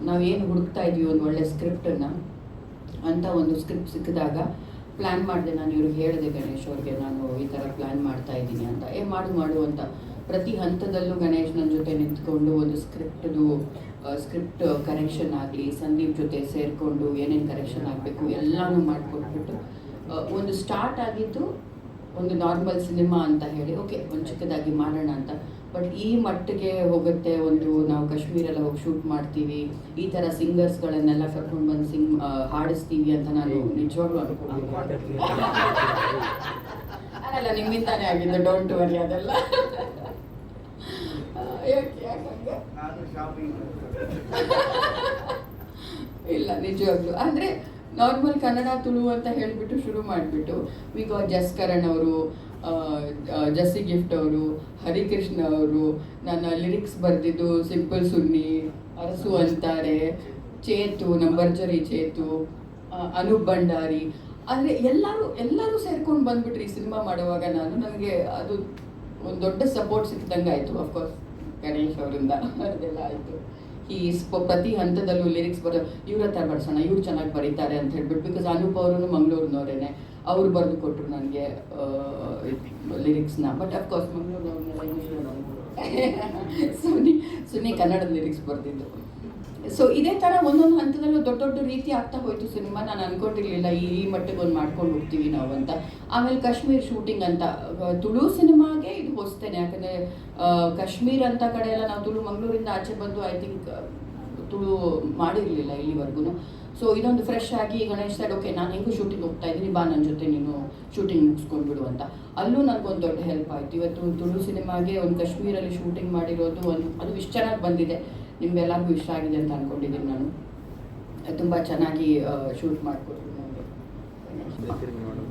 ನಾವೇನು ಹುಡುಕ್ತಾ ಇದ್ವಿ ಒಂದು ಒಳ್ಳೆ ಸ್ಕ್ರಿಪ್ಟನ್ನು ಅಂತ ಒಂದು ಸ್ಕ್ರಿಪ್ಟ್ ಸಿಕ್ಕಿದಾಗ ಪ್ಲ್ಯಾನ್ ಮಾಡಿದೆ. ನಾನು ಇವ್ರಿಗೆ ಹೇಳಿದೆ, ಗಣೇಶ್ ಅವ್ರಿಗೆ, ನಾನು ಈ ಥರ ಪ್ಲ್ಯಾನ್ ಮಾಡ್ತಾ ಇದ್ದೀನಿ ಅಂತ. ಮಾಡು ಅಂತ ಪ್ರತಿ ಹಂತದಲ್ಲೂ ಗಣೇಶ್ ನನ್ನ ಜೊತೆ ನಿಂತ್ಕೊಂಡು ಒಂದು ಸ್ಕ್ರಿಪ್ಟ್ ಕರೆಕ್ಷನ್ ಆಗಲಿ, ಸಂದೀಪ್ ಜೊತೆ ಸೇರಿಕೊಂಡು ಏನೇನು ಕರೆಕ್ಷನ್ ಆಗಬೇಕು ಎಲ್ಲನೂ ಮಾಡಿಕೊಟ್ಬಿಟ್ಟು ಒಂದು ಸ್ಟಾರ್ಟ್ ಆಗಿದ್ದು ಒಂದು ನಾರ್ಮಲ್ ಸಿನಿಮಾ ಅಂತ ಹೇಳಿ, ಓಕೆ ಒಂದು ಚಿಕ್ಕದಾಗಿ ಮಾಡೋಣ ಅಂತ. ಬಟ್ ಈ ಮಟ್ಟಿಗೆ ಹೋಗುತ್ತೆ, ಒಂದು ನಾವು ಕಾಶ್ಮೀರೆಲ್ಲ ಹೋಗಿ ಶೂಟ್ ಮಾಡ್ತೀವಿ, ಈ ಥರ ಸಿಂಗರ್ಸ್ಗಳನ್ನೆಲ್ಲ ಕರ್ಕೊಂಡು ಬಂದು ಹಾಡಿಸ್ತೀವಿ ಅಂತ ನಾನು ನಿಜವಾಗ್ಲೂ ಅನ್ಕೊಂಡಿದ್ದೀನಿ. ಅಲ್ಲ, ನಿಮ್ಮಿಂದಾನೇ ಆಗಿದ್ದು, ಡೋಂಟ್ ವರಿ ಅದೆಲ್ಲ. ಇಲ್ಲ, ನಿಜವಾಗ್ಲು ಅಂದರೆ ನಾರ್ಮಲ್ ಕನ್ನಡ ತುಳು ಅಂತ ಹೇಳಿಬಿಟ್ಟು ಶುರು ಮಾಡಿಬಿಟ್ಟು ಈಗ ಜಸ್ಕರಣ್ ಅವರು, ಜಸ್ಸಿ ಗಿಫ್ಟ್ ಅವರು, ಹರಿಕೃಷ್ಣ ಅವರು, ನನ್ನ ಲಿರಿಕ್ಸ್ ಬರೆದಿದ್ದು ಸಿಂಪಲ್ ಸುನ್ನಿ, ಅರಸು ಅಂತಾರೆ, ಚೇತು, ನಂಬರ್ಜರಿ ಚೇತು, ಅನೂಪ್ ಭಂಡಾರಿ, ಅಂದರೆ ಎಲ್ಲರೂ ಸೇರ್ಕೊಂಡು ಬಂದ್ಬಿಟ್ರಿ ಈ ಸಿನಿಮಾ ಮಾಡುವಾಗ. ನನಗೆ ಅದು ಒಂದು ದೊಡ್ಡ ಸಪೋರ್ಟ್ ಸಿಕ್ಕಿದಂಗೆ ಆಯಿತು. ಅಫ್ಕೋರ್ಸ್ ಗಣೇಶ್ ಅವರಿಂದ ಅದೆಲ್ಲ ಆಯಿತು. ಪ್ರತಿ ಹಂತದಲ್ಲೂ ಲಿರಿಕ್ಸ್ ಇವ್ರ ಹತ್ರ ಬರ್ಸೋಣ, ಇವ್ರು ಚೆನ್ನಾಗಿ ಬರೀತಾರೆ ಅಂತ ಹೇಳ್ಬಿಟ್ಟು. ಬಿಕಾಸ್ ಅನೂಪ್ ಅವರು ಮಂಗಳೂರಿನವರೇನೆ, ಅವರು ಬರೆದು ಕೊಟ್ಟರು ನನಗೆ ಲಿರಿಕ್ಸ್ನ. ಬಟ್ ಅಫ್ಕೋರ್ಸ್ ಮಂಗಳೂರಿನವ್ರನ್ನೆಲ್ಲ ಸುನಿ ಕನ್ನಡದ ಲಿರಿಕ್ಸ್ ಬರೆದಿದ್ದು. ಸೊ ಇದೇ ಥರ ಒಂದೊಂದು ಹಂತದಲ್ಲೂ ದೊಡ್ಡ ರೀತಿ ಆಗ್ತಾ ಹೋಯಿತು ಸಿನಿಮಾ. ನಾನು ಅಂದ್ಕೊಂಡಿರಲಿಲ್ಲ ಈ ಮಟ್ಟಿಗೆ ಒಂದು ಮಾಡ್ಕೊಂಡು ಹೋಗ್ತೀವಿ ನಾವು ಅಂತ. ಆಮೇಲೆ ಕಾಶ್ಮೀರ್ ಶೂಟಿಂಗ್ ಅಂತ, ತುಳು ಸಿನಿಮಾಗೆ ಇದು ಹೊಸ್ತೇನೆ. ಯಾಕಂದರೆ ಕಾಶ್ಮೀರ್ ಅಂತ ಕಡೆ ಎಲ್ಲ ನಾವು ತುಳು ಮಂಗಳೂರಿಂದ ಆಚೆ ಬಂದು ಐ ಥಿಂಕ್ ತುಳು ಮಾಡಿರಲಿಲ್ಲ ಇಲ್ಲಿವರೆಗೂ. ಸೊ ಇದೊಂದು ಫ್ರೆಶ್ ಆಗಿ ಗಣೇಶ್ ಸೈಡ್, ಓಕೆ ನಾನು ಹೆಂಗೂ ಶೂಟಿಂಗ್ ಹೋಗ್ತಾ ಇದ್ದೀನಿ, ಬಾ ನನ್ನ ಜೊತೆ ನೀನು ಶೂಟಿಂಗ್ ಮುಗಿಸ್ಕೊಂಡ್ಬಿಡು ಅಂತ. ಅಲ್ಲೂ ನನಗೊಂದು ದೊಡ್ಡ ಹೆಲ್ಪ್ ಆಯಿತು. ಇವತ್ತು ತುಳು ಸಿನಿಮಾಗೆ ಒಂದು ಕಾಶ್ಮೀರಲ್ಲಿ ಶೂಟಿಂಗ್ ಮಾಡಿರೋದು ಅದು ಇಷ್ಟು ಚೆನ್ನಾಗಿ ಬಂದಿದೆ, ನಿಮ್ಗೆಲ್ಲರಿಗೂ ಇಷ್ಟ ಆಗಿದೆ ಅಂತ ಅಂದ್ಕೊಂಡಿದ್ದೀನಿ. ನಾನು ತುಂಬ ಚೆನ್ನಾಗಿ ಶೂಟ್ ಮಾಡಿಕೊಟ್ರು ನನಗೆ.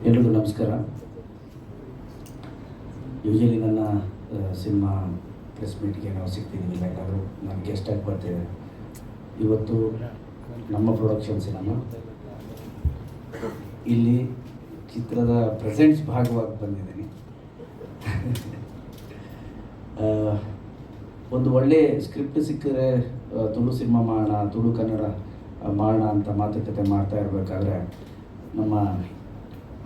ಎಲ್ರಿಗೂ ನಮಸ್ಕಾರ. ಯೂಶಲಿ ನನ್ನ ಸಿನಿಮಾ ಪ್ರೆಸ್ ಮೀಟ್ಗೆ ನಾವು ಸಿಗ್ತಿದ್ದೀವಿ, ಯಾಕಂದರೆ ನಾನು ಗೆಸ್ಟ್ ಆಗಿ ಬರ್ತಿದ್ದೆ. ಇವತ್ತು ನಮ್ಮ ಪ್ರೊಡಕ್ಷನ್ ಸಿನಿಮಾ ಇಲ್ಲಿ ಚಿತ್ರದ ಪ್ರೆಸೆಂಟ್ಸ್ ಭಾಗವಾಗಿ ಬಂದಿದ್ದೀನಿ. ಒಂದು ಒಳ್ಳೆ ಸ್ಕ್ರಿಪ್ಟ್ ಸಿಕ್ಕಿದ್ರೆ ತುಳು ಸಿನಿಮಾ ಮಾಡೋಣ, ತುಳು ಕನ್ನಡ ಮಾಡೋಣ ಅಂತ ಮಾತುಕತೆ ಮಾಡ್ತಾ ಇರಬೇಕಾದ್ರೆ ನಮ್ಮ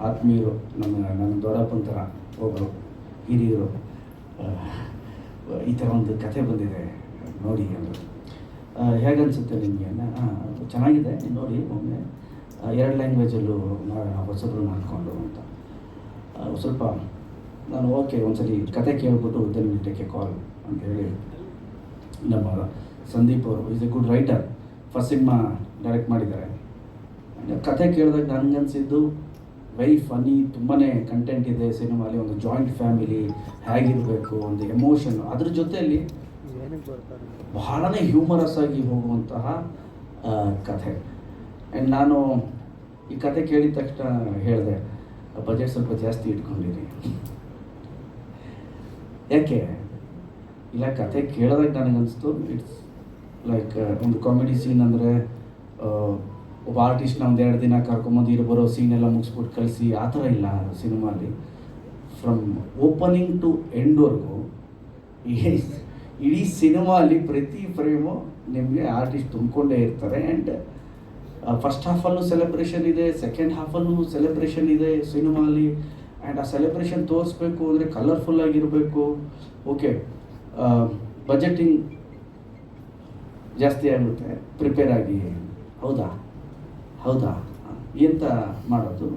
ಆತ್ಮೀಯರು, ನನ್ನ ದೊಡ್ಡಪ್ಪನ ಥರ ಒಬ್ಬರು ಹಿರಿಯರು ಈ ಥರ ಒಂದು ಕಥೆ ಬಂದಿದೆ ನೋಡಿ ಅಂದರು. ಹೇಗನ್ಸುತ್ತೆ ನಿಮಗೆ? ಚೆನ್ನಾಗಿದೆ, ನೋಡಿ ಒಮ್ಮೆ 2 ಲ್ಯಾಂಗ್ವೇಜಲ್ಲೂ ಹೊಸಬ್ರು ಅಂದ್ಕೊಂಡು ಅಂತ. ಸ್ವಲ್ಪ ನಾನು ಓಕೆ ಒಂದ್ಸಲಿ ಕತೆ ಕೇಳ್ಬಿಟ್ಟು ದೆನ್ ವಿಲ್ ಟೇಕ್ ಎ ಕಾಲ್ ಅಂತ ಹೇಳಿ, ನಮ್ಮ ಸಂದೀಪ್ ಅವರು is A good writer, first cinema direct ಮಾಡಿದ್ದಾರೆ. ಕತೆ ಕೇಳಿದಾಗ ನನಗನ್ಸಿದ್ದು ವೆರಿ ಫನ್ನಿ, ತುಂಬಾ ಕಂಟೆಂಟ್ ಇದೆ ಸಿನಿಮಾಲಿ. ಒಂದು ಜಾಯಿಂಟ್ ಫ್ಯಾಮಿಲಿ ಹೇಗಿರಬೇಕು, ಒಂದು ಎಮೋಷನ್, ಅದ್ರ ಜೊತೆಯಲ್ಲಿ ಬಹಳನೇ ಹ್ಯೂಮರಸ್ ಆಗಿ ಹೋಗುವಂತಹ ಕಥೆ. ಆ್ಯಂಡ್ ನಾನು ಈ ಕತೆ ಕೇಳಿದ ತಕ್ಷಣ ಹೇಳಿದೆ, ಬಜೆಟ್ ಸ್ವಲ್ಪ ಜಾಸ್ತಿ ಇಟ್ಕೊಂಡಿರಿ. ಯಾಕೆ ಇಲ್ಲ, ಕತೆ ಕೇಳಿದಾಗ ನನಗನ್ನಿಸ್ತು ಇಟ್ಸ್ ಲೈಕ್ ಒಂದು ಕಾಮಿಡಿ ಸೀನ್. ಅಂದರೆ ಒಬ್ಬ ಆರ್ಟಿಸ್ಟ್ನ ಒಂದು 2 ದಿನ ಕರ್ಕೊಂಬಂದು ಬರೋ ಸೀನೆಲ್ಲ ಮುಗಿಸ್ಬಿಟ್ಟು ಕಳಿಸಿ ಆ ಥರ ಇಲ್ಲ ಸಿನಿಮಾಲಿ. ಫ್ರಮ್ ಓಪನಿಂಗ್ ಟು ಎಂಡ್ವರೆಗೂ ಇಡೀ ಸಿನಿಮಾಲಿ ಪ್ರತಿ ಫ್ರೇಮು ನಿಮಗೆ ಆರ್ಟಿಸ್ಟ್ ತುಂಬಿಕೊಂಡೇ ಇರ್ತಾರೆ. ಆ್ಯಂಡ್ ಫಸ್ಟ್ ಹಾಫಲ್ಲೂ ಸೆಲೆಬ್ರೇಷನ್ ಇದೆ, ಸೆಕೆಂಡ್ ಹಾಫಲ್ಲೂ ಸೆಲೆಬ್ರೇಷನ್ ಇದೆ ಸಿನಿಮಾಲಿ. ಆ್ಯಂಡ್ ಆ ಸೆಲೆಬ್ರೇಷನ್ ತೋರಿಸ್ಬೇಕು ಅಂದರೆ ಕಲರ್ಫುಲ್ಲಾಗಿರಬೇಕು. ಓಕೆ, ಬಜೆಟಿಂಗ್ ಜಾಸ್ತಿ ಆಗುತ್ತೆ, ಪ್ರಿಪೇರ್ ಆಗಿ. ಹೌದಾ ಎಂತ ಮಾಡೋದು?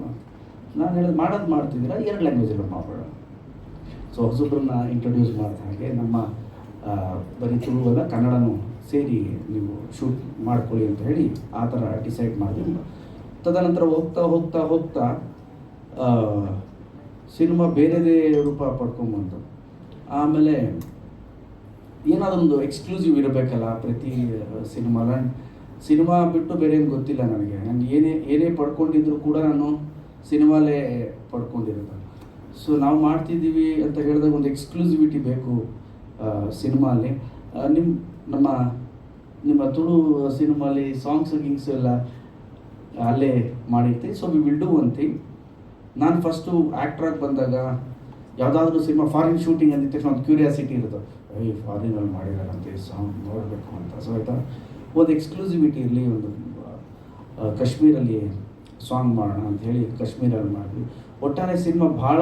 ನಾನು ಹೇಳೋದು ಮಾಡ್ತಿದ್ದೀರಾ, 2 ಲ್ಯಾಂಗ್ವೇಜಲ್ಲಿ ಮಾಡೋಣ. ಸೊ ಹೊಸೊಬ್ಬರನ್ನ ಇಂಟ್ರೊಡ್ಯೂಸ್ ಮಾಡಿದ ಹಾಗೆ ನಮ್ಮ ಬರೀ ತುಳುವಲ್ಲ ಕನ್ನಡನೂ ಸೇರಿ ನೀವು ಶೂಟ್ ಮಾಡ್ಕೊಳ್ಳಿ ಅಂತ ಹೇಳಿ ಆ ಥರ ಡಿಸೈಡ್ ಮಾಡಿದ್ವಿ. ತದನಂತರ ಹೋಗ್ತಾ ಸಿನಿಮಾ ಬೇರೆದೇ ರೂಪ ಪಡ್ಕೊಂಬಂತು. ಆಮೇಲೆ ಏನಾದೊಂದು ಎಕ್ಸ್ಕ್ಲೂಸಿವ್ ಇರಬೇಕಲ್ಲ ಪ್ರತಿ ಸಿನಿಮಾ ಬಿಟ್ಟು ಬೇರೆ ಏನು ಗೊತ್ತಿಲ್ಲ ನನಗೆ. ನಾನು ಏನೇ ಪಡ್ಕೊಂಡಿದ್ರು ಕೂಡ ನಾನು ಸಿನಿಮಾಲೇ ಪಡ್ಕೊಂಡಿರೋದು. ಸೊ ನಾವು ಮಾಡ್ತಿದ್ದೀವಿ ಅಂತ ಹೇಳಿದಾಗ ಒಂದು ಎಕ್ಸ್ಕ್ಲೂಸಿವಿಟಿ ಬೇಕು ಸಿನಿಮಾಲಿ. ನಿಮ್ಮ ತುಳು ಸಿನಿಮಾಲಿ ಗಿಂಗ್ಸು ಎಲ್ಲ ಅಲ್ಲೇ ಮಾಡಿರ್ತೀವಿ. So we will do one thing. ನಾನು ಫಸ್ಟು ಆ್ಯಕ್ಟ್ರಾಗಿ ಬಂದಾಗ ಯಾವುದಾದ್ರೂ ಸಿನಿಮಾ ಫಾರಿನ್ ಶೂಟಿಂಗ್ ಅಂದಿದ ತಕ್ಷಣ ಒಂದು ಕ್ಯೂರಿಯಾಸಿಟಿ ಇರುತ್ತೆ, ಫಾರಿನಲ್ಲಿ ಮಾಡಿದಾರಂತೆ ಸಾಂಗ್ ನೋಡಬೇಕು ಅಂತ. ಸೊ ಆಯಿತಾ, ಒಂದು ಎಕ್ಸ್ಕ್ಲೂಸಿವಿಟಿ ಇರಲಿ, ಒಂದು ಕಾಶ್ಮೀರಲ್ಲಿ ಸಾಂಗ್ ಮಾಡೋಣ ಅಂತ ಹೇಳಿ ಕಾಶ್ಮೀರಲ್ಲಿ ಮಾಡಿದ್ವಿ. ಒಟ್ಟಾರೆ ಸಿನಿಮಾ ಭಾಳ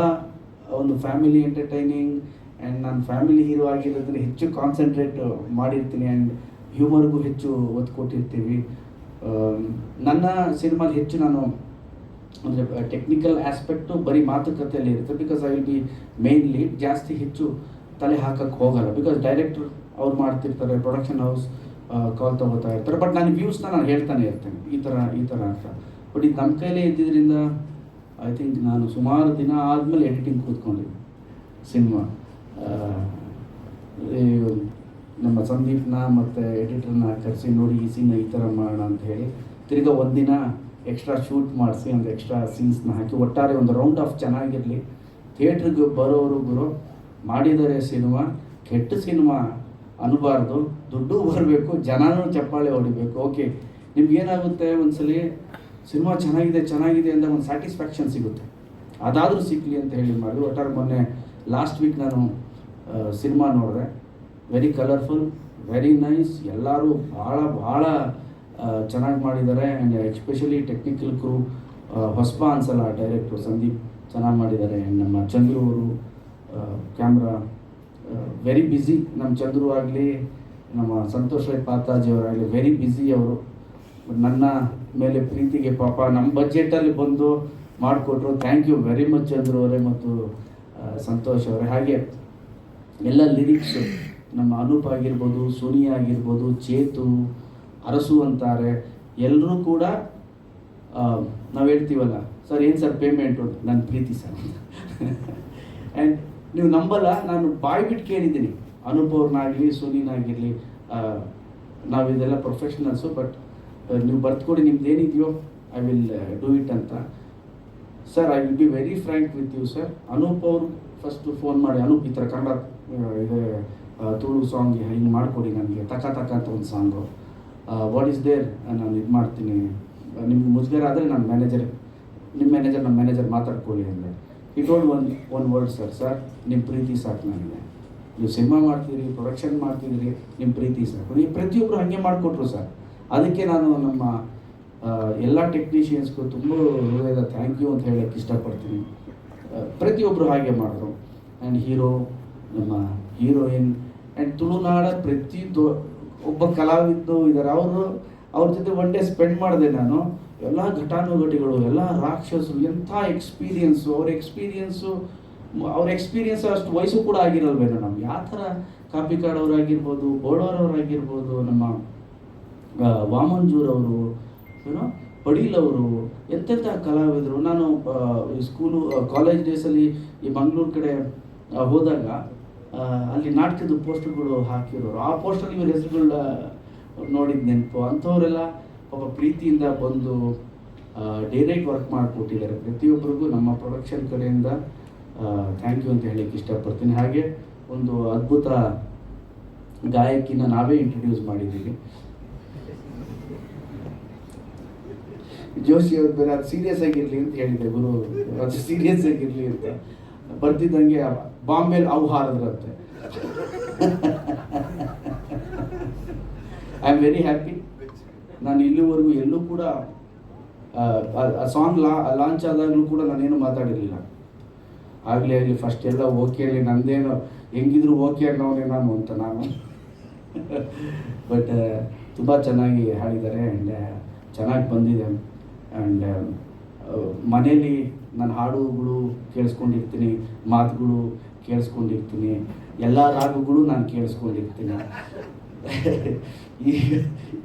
ಒಂದು ಫ್ಯಾಮಿಲಿ ಎಂಟರ್ಟೈನಿಂಗ್ ಆ್ಯಂಡ್ ನಾನು ಫ್ಯಾಮಿಲಿ ಹೀರೋ ಆಗಿರೋದ್ರೆ ಹೆಚ್ಚು ಕಾನ್ಸಂಟ್ರೇಟ್ ಮಾಡಿರ್ತೀನಿ ಆ್ಯಂಡ್ ಹ್ಯೂಮರ್ಗೂ ಹೆಚ್ಚು ಒತ್ತು ಕೊಟ್ಟಿರ್ತೀವಿ. ನನ್ನ ಸಿನಿಮಾಲಿ ಹೆಚ್ಚು ನಾನು ಅಂದರೆ ಟೆಕ್ನಿಕಲ್ ಆಸ್ಪೆಕ್ಟು ಬರೀ ಮಾತುಕತೆಯಲ್ಲಿ ಇರುತ್ತೆ. Because I will B main lead. ಜಾಸ್ತಿ ಹೆಚ್ಚು ತಲೆ ಹಾಕಕ್ಕೆ ಹೋಗಲ್ಲ. ಬಿಕಾಸ್ ಡೈರೆಕ್ಟ್ರ್ ಅವ್ರು ಮಾಡ್ತಿರ್ತಾರೆ, ಪ್ರೊಡಕ್ಷನ್ ಹೌಸ್ ಕಾಲ್ ತೊಗೋತಾ ಇರ್ತಾರೆ. ಬಟ್ ನಾನು ವ್ಯೂಸ್ನ ನಾನು ಹೇಳ್ತಾನೆ ಇರ್ತೇನೆ, ಈ ಥರ ಅಂತ. ಬಟ್ ಇದು ನಮ್ಮ ಕೈಲೇ ಇದ್ದಿದ್ದರಿಂದ ಐ ಥಿಂಕ್ ನಾನು ಸುಮಾರು ದಿನ ಆದಮೇಲೆ ಎಡಿಟಿಂಗ್ ಕೂತ್ಕೊಂಡಿದ್ದೆ ಸಿನಿಮಾ. ನಮ್ಮ ಸಂದೀಪ್ನ ಮತ್ತು ಎಡಿಟರ್ನ ಕರೆಸಿ ನೋಡಿ ಈ ಸೀನ್ ಈ ಥರ ಮಾಡೋಣ ಅಂತ ಹೇಳಿ ತಿರ್ಗಾ ಒಂದಿನ ಎಕ್ಸ್ಟ್ರಾ ಶೂಟ್ ಮಾಡಿಸಿ ಒಂದು ಎಕ್ಸ್ಟ್ರಾ ಸೀನ್ಸ್ನ ಹಾಕಿ ಒಟ್ಟಾರೆ ಒಂದು ರೌಂಡ್ ಆಫ್ ಚೆನ್ನಾಗಿರಲಿ. ಥಿಯೇಟ್ರಿಗೆ ಬರೋರು ಮಾಡಿದ್ದಾರೆ ಸಿನಿಮಾ, ಕೆಟ್ಟ ಸಿನಿಮಾ ಅನ್ನಬಾರ್ದು, ದುಡ್ಡು ಬರಬೇಕು, ಜನನೂ ಚಪ್ಪಾಳೆ ಹೊಡಿಬೇಕು. ಓಕೆ, ನಿಮ್ಗೇನಾಗುತ್ತೆ ಒಂದ್ಸಲಿ ಸಿನಿಮಾ ಚೆನ್ನಾಗಿದೆ ಅಂತ ಒಂದು ಸ್ಯಾಟಿಸ್ಫ್ಯಾಕ್ಷನ್ ಸಿಗುತ್ತೆ, ಅದಾದರೂ ಸಿಗಲಿ ಅಂತ ಹೇಳಿ ಮಾಡಿ. ಒಟ್ಟಾರೆ ಮೊನ್ನೆ ಲಾಸ್ಟ್ ವೀಕ್ ನಾನು ಸಿನಿಮಾ ನೋಡಿದೆ. Very colourful, very nice. ಎಲ್ಲರೂ ಭಾಳ ಚೆನ್ನಾಗಿ ಮಾಡಿದ್ದಾರೆ. ಆ್ಯಂಡ್ ಎಸ್ಪೆಷಲಿ ಟೆಕ್ನಿಕಲ್ ಕ್ರೂ ಹೊಸಬ ಅನ್ಸಲ್ಲ, ಡೈರೆಕ್ಟ್ರು ಸಂದೀಪ್ ಚೆನ್ನಾಗಿ ಮಾಡಿದ್ದಾರೆ. ಆ್ಯಂಡ್ ನಮ್ಮ ಚಂದ್ರು ಅವರು ಕ್ಯಾಮ್ರಾ ವೆರಿ ಬ್ಯುಸಿ. ನಮ್ಮ ಚಂದ್ರು ಆಗಲಿ, ನಮ್ಮ ಸಂತೋಷ್ ರೈ ಪಾತಾಜಿ ಅವರಾಗಲಿ ವೆರಿ ಬ್ಯುಸಿ ಅವರು. ನನ್ನ ಮೇಲೆ ಪ್ರೀತಿಗೆ ಪಾಪ ನಮ್ಮ ಬಜೆಟಲ್ಲಿ ಬಂದು ಮಾಡಿಕೊಟ್ರು. Thank you very much Chandru ಅವರೇ ಮತ್ತು ಸಂತೋಷ್ ಅವರೇ. ಹಾಗೆ ಎಲ್ಲ ಲಿರಿಕ್ಸು ನಮ್ಮ ಅನೂಪ್ ಆಗಿರ್ಬೋದು, ಸೋನಿಯಾ ಆಗಿರ್ಬೋದು, ಚೇತು, ಅರಸು ಅಂತಾರೆ, ಎಲ್ಲರೂ ಕೂಡ ನಾವು ಹೇಳ್ತೀವಲ್ಲ ಸರ್ ಏನು ಸರ್ ಪೇಮೆಂಟು, ನನ್ನ ಪ್ರೀತಿ ಸರ್. ಆ್ಯಂಡ್ ನೀವು ನಂಬಲ್ಲ, ನಾನು ಬಾಯ್ಬಿಟ್ಟು ಕೇಳಿದ್ದೀನಿ ಅನೂಪ್ ಅವ್ರನ್ನಾಗಲಿ ಸೋನಿನಾಗಿರಲಿ, ನಾವಿದೆಲ್ಲ ಪ್ರೊಫೆಷ್ನಲ್ಸು, ಬಟ್ ನೀವು ಬರ್ತ್ಕೊಡಿ ನಿಮ್ದೇನಿದೆಯೋ ಐ ವಿಲ್ ಡೂ ಇಟ್ ಅಂತ. Sir I will be very frank with you sir. Anoop ಅವರು ಫಸ್ಟು ಫೋನ್ ಮಾಡಿ, ಅನೂಪ್ ಈ ಥರ ಕನ್ನಡ ಇದೆ ತುಳು ಸಾಂಗ್ ಹಿಂಗೆ ಮಾಡಿಕೊಡಿ ನನಗೆ, ತಕ ಅಂತ ಒಂದು ಸಾಂಗು, ವಾಟ್ ಈಸ್ ದೇರ್, ನಾನು ಇದು ಮಾಡ್ತೀನಿ, ನಿಮ್ಗೆ ಮುಜುಗರ ಆದರೆ ನನ್ನ ಮ್ಯಾನೇಜರ್, ನಿಮ್ಮ ಮ್ಯಾನೇಜರ್ ನಮ್ಮ ಮ್ಯಾನೇಜರ್ ಮಾತಾಡ್ಕೊಳ್ಳಿ ಅಂದರೆ. ಈ ಟೋಲ್ಡ್ ಒನ್ ವರ್ಡ್ ಸರ್ ನಿಮ್ಮ ಪ್ರೀತಿ ಸಾಕು ನನಗೆ. ನೀವು ಸಿನಿಮಾ ಮಾಡ್ತಿದ್ದೀರಿ, ಪ್ರೊಡಕ್ಷನ್ ಮಾಡ್ತಿದ್ದೀರಿ, ನಿಮ್ಮ ಪ್ರೀತಿ ಸಾಕು. ನೀವು ಪ್ರತಿಯೊಬ್ಬರು ಹಾಗೆ ಮಾಡಿಕೊಟ್ರು ಸರ್. ಅದಕ್ಕೆ ನಾನು ನಮ್ಮ ಎಲ್ಲ ಟೆಕ್ನಿಷಿಯನ್ಸ್ಗೂ ತುಂಬ ಹೃದಯದ ಥ್ಯಾಂಕ್ ಯು ಅಂತ ಹೇಳೋಕ್ಕೆ ಇಷ್ಟಪಡ್ತೀನಿ. ಪ್ರತಿಯೊಬ್ಬರು ಹಾಗೆ ಮಾಡಿದ್ರು. ಆ್ಯಂಡ್ ಹೀರೋ, ನಮ್ಮ ಹೀರೋಯಿನ್ ಆ್ಯಂಡ್ ತುಳುನಾಡ ಒಬ್ಬ ಕಲಾವಿದರು ಇದ್ದಾರೆ. ಅವ್ರ ಜೊತೆ ಒನ್ ಡೇ ಸ್ಪೆಂಡ್ ಮಾಡಿದೆ ನಾನು. ಎಲ್ಲ ಘಟಾನುಘಟಿಗಳು, ಎಲ್ಲ ರಾಕ್ಷಸರು, ಎಂಥ ಎಕ್ಸ್ಪೀರಿಯನ್ಸು. ಅವ್ರ ಎಕ್ಸ್ಪೀರಿಯನ್ಸ್ ಅಷ್ಟು ವಯಸ್ಸು ಕೂಡ ಆಗಿರಲ್ವೇನೋ. ನಮ್ಗೆ ಯಾವ ಥರ ಕಾಪಿಕಾಡೋರಾಗಿರ್ಬೋದು, ಬೋಡೋರವರಾಗಿರ್ಬೋದು, ನಮ್ಮ ವಾಮಂಜೂರವರು, ಏನೋ ಪಡೀಲವರು, ಎಂತೆಂಥ ಕಲಾವಿದರು. ನಾನು ಸ್ಕೂಲು ಕಾಲೇಜ್ ಡೇಸಲ್ಲಿ ಈ ಮಂಗಳೂರು ಕಡೆ ಹೋದಾಗ ಅಲ್ಲಿ ನಾಟಕದ ಪೋಸ್ಟರ್ಗಳು ಹಾಕಿರೋರು. ಆ ಪೋಸ್ಟರ್ ಇವ್ರ ಹೆಸರುಗಳನ್ನ ನೋಡಿದ ನೆನಪು. ಅಂಥವರೆಲ್ಲ ಪಾಪ ಪ್ರೀತಿಯಿಂದ ಬಂದು ಡೈರೆಕ್ಟ್ ವರ್ಕ್ ಮಾಡಿಕೊಟ್ಟಿದ್ದಾರೆ. ಪ್ರತಿಯೊಬ್ಬರಿಗೂ ನಮ್ಮ ಪ್ರೊಡಕ್ಷನ್ ಕಡೆಯಿಂದ ಥ್ಯಾಂಕ್ ಯು ಅಂತ ಹೇಳಕ್ಕೆ ಇಷ್ಟಪಡ್ತೀನಿ. ಹಾಗೆ ಒಂದು ಅದ್ಭುತ ಗಾಯಕಿನ ನಾವೇ ಇಂಟ್ರೊಡ್ಯೂಸ್ ಮಾಡಿದ್ದೀವಿ, ಜೋಶಿ ಅವ್ರ ಬೇರೆ. ಅದು ಸೀರಿಯಸ್ ಆಗಿರಲಿ ಅಂತ ಹೇಳಿದೆ ಗುರು, ಅದು ಸೀರಿಯಸ್ ಆಗಿರಲಿ ಅಂತ. ಬರ್ತಿದ್ದಂಗೆ ಬಾಂಬೆಲಿ ಅವು ಹಾರಿದ್ರಂತೆ. I am very happy. ನಾನು ಇಲ್ಲಿವರೆಗೂ ಎಲ್ಲೂ ಕೂಡ ಆ ಸಾಂಗ್ ಲಾಂಚ್ ಆದಾಗಲೂ ಕೂಡ ನಾನೇನು ಮಾತಾಡಿರಲಿಲ್ಲ. ಆಗಲಿ ಫಸ್ಟ್ ಎಲ್ಲ ಓಕೆ ಅಲ್ಲಿ ನಂದೇನು ಹೆಂಗಿದ್ರು ಓಕೆ ಅನ್ನೋನೇ ನಾನು ಅಂತ ನಾನು. ಬಟ್ ತುಂಬ ಚೆನ್ನಾಗಿ ಹಾಡಿದ್ದಾರೆ ಆ್ಯಂಡ್ ಚೆನ್ನಾಗಿ ಬಂದಿದೆ. ಆ್ಯಂಡ್ ಮನೇಲಿ ನಾನು ಹಾಡುಗಳು ಕೇಳಿಸ್ಕೊಂಡಿರ್ತೀನಿ, ಮಾತುಗಳು ಕೇಳಿಸ್ಕೊಂಡಿರ್ತೀನಿ, ಎಲ್ಲ ರಾಗಗಳು ನಾನು ಕೇಳಿಸ್ಕೊಂಡಿರ್ತೀನಿ.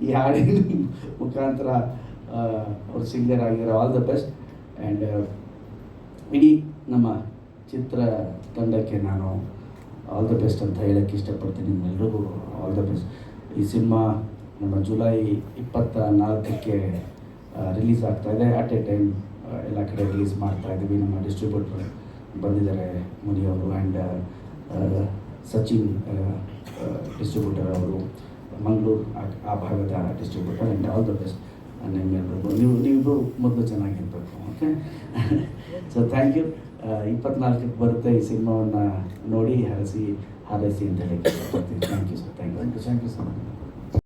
ಈ ಹಾಡಿನ ಮುಖಾಂತರ ಅವ್ರು ಸಿಂಗರ್ ಆಗಿರೋ ಆಲ್ ದ ಬೆಸ್ಟ್. ಆ್ಯಂಡ್ ಇಡೀ ನಮ್ಮ ಚಿತ್ರ ತಂಡಕ್ಕೆ ನಾನು ಆಲ್ ದ ಬೆಸ್ಟ್ ಅಂತ ಹೇಳೋಕ್ಕೆ ಇಷ್ಟಪಡ್ತೀನಿ. ನಿಮ್ಮೆಲ್ರಿಗೂ ಆಲ್ ದ ಬೆಸ್ಟ್. ಈ ಸಿನಿಮಾ ನಮ್ಮ ಜುಲೈ 24ಕ್ಕೆ ರಿಲೀಸ್ ಆಗ್ತಾಯಿದೆ. ಅಟ್ ಎ ಟೈಮ್ ಎಲ್ಲ ಕಡೆ ರಿಲೀಸ್ ಮಾಡ್ತಾಯಿದ್ದೀವಿ. ನಮ್ಮ ಡಿಸ್ಟ್ರಿಬ್ಯೂಟರ್ ಬಂದಿದ್ದಾರೆ, ಮುನಿಯವರು, ಆ್ಯಂಡ್ ಸಚಿನ್ ಡಿಸ್ಟ್ರಿಬ್ಯೂಟರ್ ಅವರು, ಮಂಗಳೂರು ಆ ಭಾಗದ distributor. And all the best ನಿಮ್ಮೆಲ್ಲರಿಗೂ. ನೀವು ಮೊದಲು ಚೆನ್ನಾಗಿರ್ಬೇಕು. Okay, so thank you. 24ಕ್ಕೆ ಬರುತ್ತೆ. ಈ ಸಿನಿಮಾವನ್ನು ನೋಡಿ ಹಾರೈಸಿ ಅಂತ ಹೇಳಿ ಇಷ್ಟಪಡ್ತೀನಿ. Thank you sir. Thank you so much.